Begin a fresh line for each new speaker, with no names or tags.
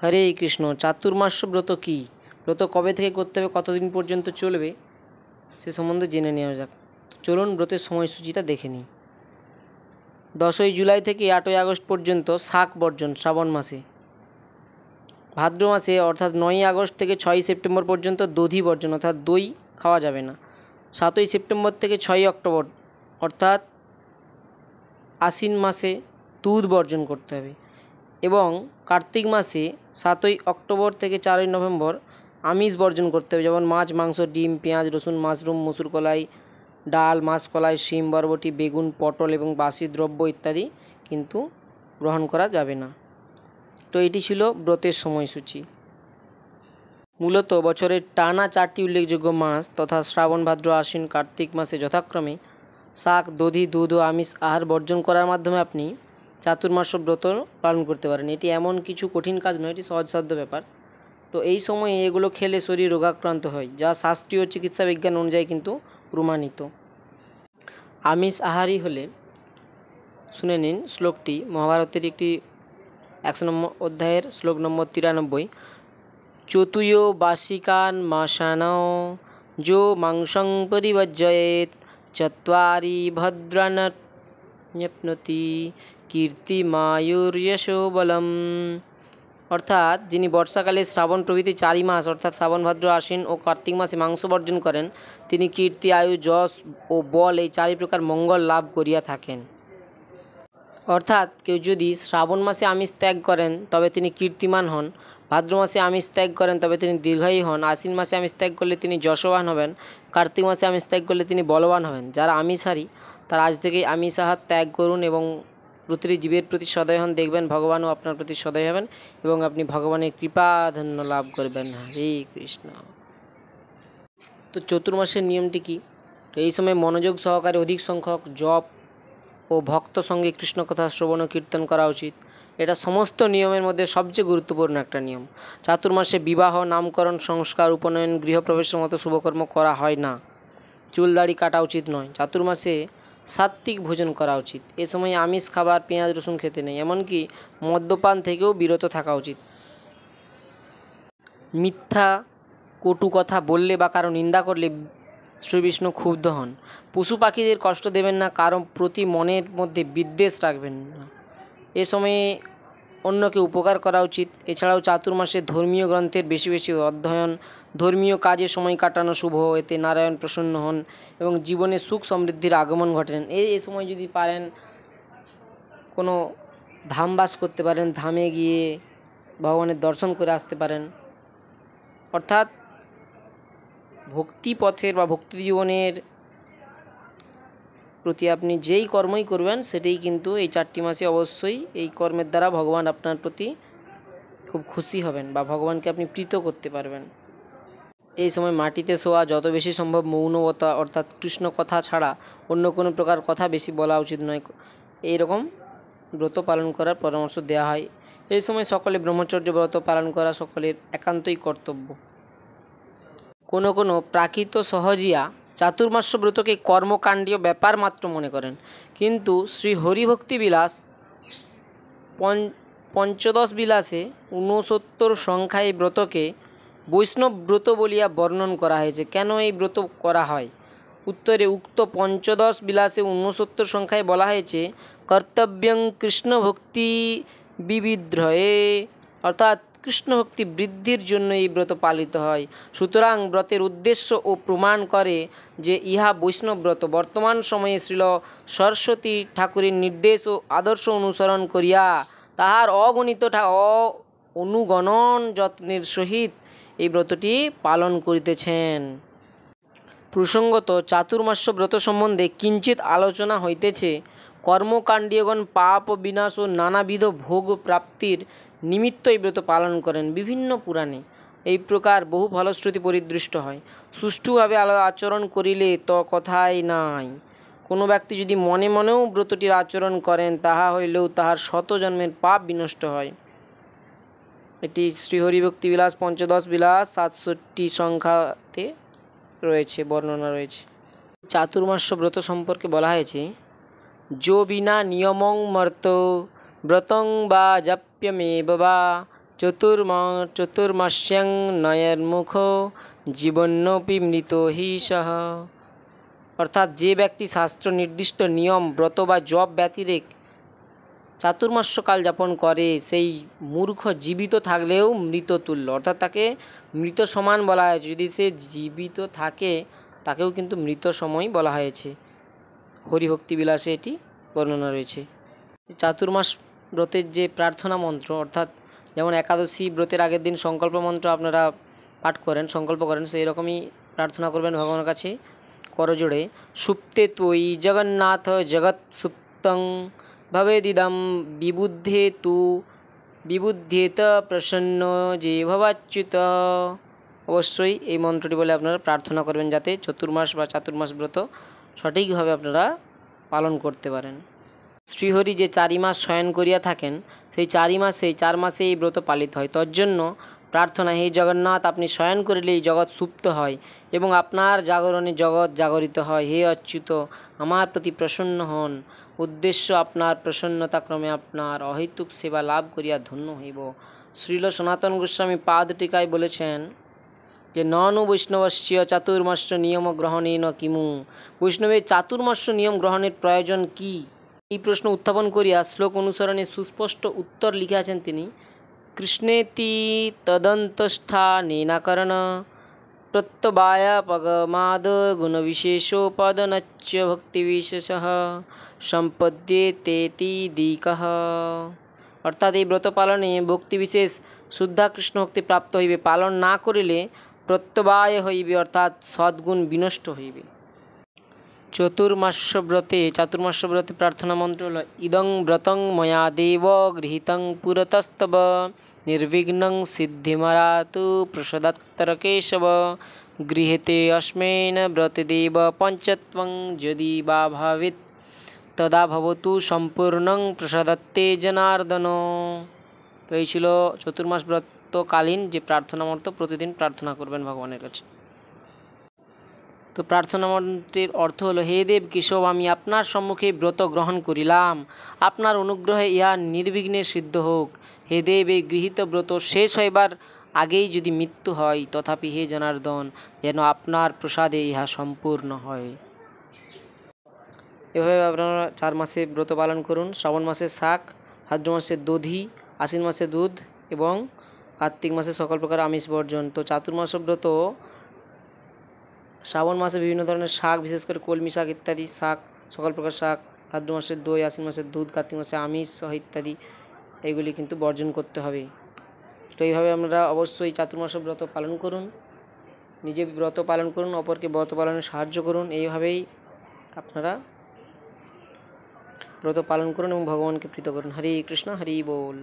হরে কৃষ্ণ। চাতুর্মাস্য ব্রত কী? ব্রত কবে থেকে করতে হবে, কতদিন পর্যন্ত চলবে সে সম্বন্ধে জেনে নেওয়া যাক। চলুন ব্রতের সময়সূচিটা দেখে নিই। 10ই জুলাই থেকে 8ই আগস্ট পর্যন্ত শাক বর্জন শ্রাবণ মাসে। ভাদ্র মাসে অর্থাৎ 9ই আগস্ট থেকে 6ই সেপ্টেম্বর পর্যন্ত দধি বর্জন অর্থাৎ দই খাওয়া যাবে না। 7ই সেপ্টেম্বর থেকে 6ই অক্টোবর অর্থাৎ আশ্বিন মাসে দুধ বর্জন করতে হবে। এবং কার্তিক মাসে 7ই অক্টোবর থেকে 4ই নভেম্বর আমিষ বর্জন করতে হবে, যেমন মাছ, মাংস, ডিম, পেঁয়াজ, রসুন, মাশরুম, মসুর কলাই, ডাল, মাসকলাই, শিম, বরবটি, বেগুন, পটল এবং বাসি দ্রব্য ইত্যাদি কিন্তু গ্রহণ করা যাবে না। তো এটি ছিল ব্রতের সময়সূচি। মূলত বছরের টানা 4টি উল্লেখযোগ্য মাস তথা শ্রাবণ, ভাদ্র, আশ্বিন, কার্তিক মাসে যথাক্রমে শাক, দধি, দুধ ও আমিষ আহার বর্জন করার মাধ্যমে আপনি চাতুর্মাস্য ব্রত পালন করতে পারেন। এটি এমন কিছু কঠিন কাজ নয়, এটি সহজসাধ্য ব্যাপার। তো এই সময়ে এগুলো খেলে শরীর রোগাক্রান্ত হয়, যা শাস্ত্রীয় চিকিৎসা বিজ্ঞান অনুযায়ী কিন্তু প্রমাণিত। আমিষ আহারই হলে, শুনে নিন শ্লোকটি, মহাভারতের একটি 100 নম্বর অধ্যায়ের শ্লোক নম্বর 93। চতুয়ো বাসিকান মাসানও যো মাংসং পরিবর্জয়েত চত্বারি ভদ্রান্যপ্নতি কীর্তিমায়ুর্যশো বলম। অর্থাৎ যিনি বর্ষাকালে শ্রাবণ প্রভৃতি 4ই মাস অর্থাৎ শ্রাবণ, ভাদ্র, আশ্বিন ও কার্তিক মাসে মাংস বর্জন করেন, তিনি কীর্তি, আয়ু, যশ ও বল এই 4 প্রকার মঙ্গল লাভ করিয়া থাকেন। অর্থাৎ কেউ যদি শ্রাবণ মাসে আমিষ ত্যাগ করেন তবে তিনি কীর্তিমান হন, ভাদ্র মাসে আমিষ ত্যাগ করেন তবে তিনি দীর্ঘায়ী হন, আশ্বিন মাসে আমিষ ত্যাগ করলে তিনি যশবান হবেন, কার্তিক মাসে আমিষ ত্যাগ করলে তিনি বলবান হবেন। যারা আমিষহারী তারা আজ থেকেই আমিষ আহার ত্যাগ করুন এবং প্রতিটি জীবের প্রতি সদয় হন, দেখবেন ভগবানও আপনার প্রতি সদয় হবেন এবং আপনি ভগবানের কৃপাধন্য লাভ করবেন। হরে কৃষ্ণ। তো চতুর্মাসের নিয়মটি কী? এই সময় মনোযোগ সহকারে অধিক সংখ্যক জপ ও ভক্ত সঙ্গে কৃষ্ণ কথা শ্রবণ ও কীর্তন করা উচিত। এটা সমস্ত নিয়মের মধ্যে সবচেয়ে গুরুত্বপূর্ণ একটা নিয়ম। চাতুর্মাসে বিবাহ, নামকরণ, সংস্কার, উপনয়ন, গৃহপ্রবেশের মতো শুভকর্ম করা হয় না। চুল দাড়ি কাটা উচিত নয়। চাতুর্মাসে সাত্ত্বিক ভোজন করা উচিত। এ সময় আমিষ খাবার, পেঁয়াজ, রসুন খেতে নেই। এমনকি মদ্যপান থেকেও বিরত থাকা উচিত। মিথ্যা কটু কথা বললে বা কারো নিন্দা করলে শ্রীবিষ্ণু ক্ষুব্ধ হন। পশু পাখিদের কষ্ট দেবেন না, কারো প্রতি মনের মধ্যে বিদ্বেষ রাখবেন না। এ সময়ে অন্যকে উপকার করা উচিত। এছাড়াও চাতুর্মাসে ধর্মীয় গ্রন্থের বেশি বেশি অধ্যয়ন, ধর্মীয় কাজে সময় কাটানো শুভ। এতে নারায়ণ প্রসন্ন হন এবং জীবনে সুখ সমৃদ্ধির আগমন ঘটেন। এই সময় যদি পারেন কোনো ধামবাস করতে পারেন, ধামে গিয়ে ভগবানের দর্শন করে আসতে পারেন। অর্থাৎ ভক্তি পথের বা ভক্তি জীবনের প্রতি আপনি যেই কর্মই করবেন সেটাই কিন্তু এই 4টি মাসে অবশ্যই এই কর্মের দ্বারা ভগবান আপনার প্রতি খুব খুশি হবেন বা ভগবানকে আপনি প্রীত করতে পারবেন। এই সময় মাটিতে শোয়া, যত বেশি সম্ভব মৌনবতা অর্থাৎ কৃষ্ণ কথা ছাড়া অন্য কোনো প্রকার কথা বেশি বলা উচিত নয়। এইরকম ব্রত পালন করার পরামর্শ দেওয়া হয়। এই সময় সকলে ব্রহ্মচর্য ব্রত পালন করা সকলের একান্তই কর্তব্য। কোনো প্রাকৃত সহজিয়া চাতুর্মাস্য ব্রতকে কর্মকাণ্ডীয় ব্যাপার মাত্র মনে করেন, কিন্তু শ্রী হরিভক্তি বিলাস পঞ্চদশ বিলাসে 69 সংখ্যায় এই ব্রতকে বৈষ্ণব ব্রত বলিয়া বর্ণন করা হয়েছে। কেন এই ব্রত করা হয়? উত্তরে উক্ত পঞ্চদশ বিলাসে 69 সংখ্যায় বলা হয়েছে কর্তব্যং কৃষ্ণ ভক্তি বিবিধয়ে, অর্থাৎ কৃষ্ণ ভক্তি বৃদ্ধির জন্য এই ব্রত পালিত হয়। সুতরাং ব্রতের উদ্দেশ্য ও প্রমাণ করে যে ইহা বৈষ্ণব ব্রত। বর্তমান সময়ে শ্রীল সরস্বতী ঠাকুরের নির্দেশ ও আদর্শ অনুসরণ করিয়া তাহার অগণিত অনুগণন যত্নের সহিত এই ব্রতটি পালন করিতেছেন। প্রসঙ্গত চাতুর্মাস্য ব্রত সম্বন্ধে কিঞ্চিত আলোচনা হইতেছে। কর্মকাণ্ডীয়গণ পাপ বিনাশ ও নানাবিধ ভোগ প্রাপ্তির নিমিত্ত এই ব্রত পালন করেন। বিভিন্ন পুরাণে এই প্রকার বহু ফলশ্রুতি পরিদৃষ্ট হয়। সুষ্ঠুভাবে আচরণ করিলে তো কথাই নাই। কোনো ব্যক্তি যদি মনে মনেও ব্রতটির আচরণ করেন, তাহা হইলেও তাহার 100 জন্মের পাপ বিনষ্ট হয়। এটি শ্রীহরিভক্তি বিলাস পঞ্চদশ বিলাস 67 সংখ্যাতে রয়েছে, বর্ণনা রয়েছে। চাতুর্মাস্য ব্রত সম্পর্কে বলা হয়েছে যো বিনা নিয়মং মর্ত ব্রতং বা জাপ্যমেব বা চতুর্মাস্যাং নয়নমুখ জীবন্নপি মৃত হি সহ। অর্থাৎ যে ব্যক্তি শাস্ত্র নির্দিষ্ট নিয়ম ব্রত বা জপ ব্যতিরেক চাতুর্মাস্যকাল যাপন করে সেই মূর্খ জীবিত থাকলেও মৃত তুল্য, অর্থাৎ তাকে মৃত সমান বলা হয়েছে। যদি সে জীবিত থাকে তাকেও কিন্তু মৃত সময় বলা হয়েছে। হরিভক্তি বিলাসে এটি বর্ণনা রয়েছে। চাতুর্মাস ব্রতের যে প্রার্থনা মন্ত্র, অর্থাৎ যেমন একাদশী ব্রতের আগের দিন সংকল্প মন্ত্র আপনারা পাঠ করেন, সংকল্প করেন, সেই রকমই প্রার্থনা করবেন ভগবানের কাছে করজোড়ে। সুপ্তে ত্বয়ি জগন্নাথ জগৎ সুপ্তং ভবেদিদম বিবুদ্ধেত প্রসন্ন যে ভবাচ্যুত। অবশ্যই এই মন্ত্রটি বলে আপনারা প্রার্থনা করবেন যাতে চতুর্মাস বা চাতুর্মাস ব্রত সঠিকভাবে আপনারা পালন করতে পারেন। শ্রীহরি যে 4 মাস শয়ন করিয়া থাকেন, সেই 4 মাসে এই ব্রত পালিত হয়। তজ্জন্য প্রার্থনা, হে জগন্নাথ, আপনি শয়ন করিলেই জগৎ সুপ্ত হয় এবং আপনার জাগরণে জগৎ জাগরিত হয়। হে অচ্যুত, আমার প্রতি প্রসন্ন হন। উদ্দেশ্য, আপনার প্রসন্নতাক্রমে আপনার অহৈতুক সেবা লাভ করিয়া ধন্য হইব। শ্রীল সনাতন গোস্বামী পাদ টিকায় বলেছেন যে ননু বৈষ্ণবস্য চাতুর্মাস্য নিয়ম গ্রহণেন কিমু। বৈষ্ণবের চাতুর্মাস্য নিয়ম গ্রহণের প্রয়োজন কি? এই প্রশ্ন উত্থাপন করিয়া শ্লোক অনুসরণে সুস্পষ্ট উত্তর লিখিয়াছেন তিনি। কৃষ্ণেতি তদন্তষ্ঠানেনাকরণ প্রত্যবায়াপগমাদ গুণবিশেষোপদনচ্চ ভক্তিবিশেষঃ সম্পদ্যেতেতি দিকঃ। অর্থাৎ এই ব্রত পালনে ভক্তিবিশেষ শুদ্ধা কৃষ্ণ ভক্তি প্রাপ্ত হইবে। পালন না করিলে প্রত্যবায় হইবে, অর্থাৎ সদ্গুণ বিনষ্ট হইবে। চাতুর্মাস্য ব্রতে প্রার্থনা মন্ত্র হল ইদং ব্রতং ময়া দেব গৃহীতং পুরতস্তব নির্বিঘ্নং সিদ্ধিমরাতু প্রসাদাত্তর কেশব গৃহীতে অস্মেন ব্রতে দেব পঞ্চত্বং যদি বা ভাবেত তদা ভবতু সম্পূর্ণং প্রসাদাত্তে জনার্দন। তো এই ছিল চতুর্মাস ব্রতকালীন যে প্রার্থনা মন্ত্র, প্রতিদিন প্রার্থনা করবেন ভগবানের কাছে। তো প্রার্থনা মন্ত্রের অর্থ হলো, হে দেব কেশব, আমি আপনার সম্মুখে ব্রত গ্রহণ করিলাম, আপনার অনুগ্রহে ইহা নির্বিঘ্নে সিদ্ধ হোক। হে দেব, এই গৃহীত ব্রত শেষ হইবার আগেই যদি মৃত্যু হয়, তথাপি হে জনার্দন, যেন আপনার প্রসাদে ইহা সম্পূর্ণ হয়। এভাবে আপনারা 4 মাসে ব্রত পালন করুন। শ্রাবণ মাসে শাক, ভাদ্র মাসে দধি, আশ্বিন মাসে দুধ এবং কার্তিক মাসে সকল প্রকার আমিষ বর্জন। তো চাতুর্মাস ব্রত শ্রাবণ মাসে বিভিন্ন ধরনের শাক, বিশেষ করে কলমি শাক ইত্যাদি শাক, সকল প্রকার শাক, ভাদ্র মাসের দই, আশ্বিন মাসের দুধ, কার্তিক মাসে আমিষ সহ ইত্যাদি এইগুলি কিন্তু বর্জন করতে হবে। তো এইভাবে আপনারা অবশ্যই চাতুর্মাস ব্রত পালন করুন, নিজে ব্রত পালন করুন, অপরকে ব্রত পালনে সাহায্য করুন। এইভাবেই আপনারা ব্রত পালন করুন এবং ভগবানকে প্রীত করুন। হরে কৃষ্ণ, হরি বল।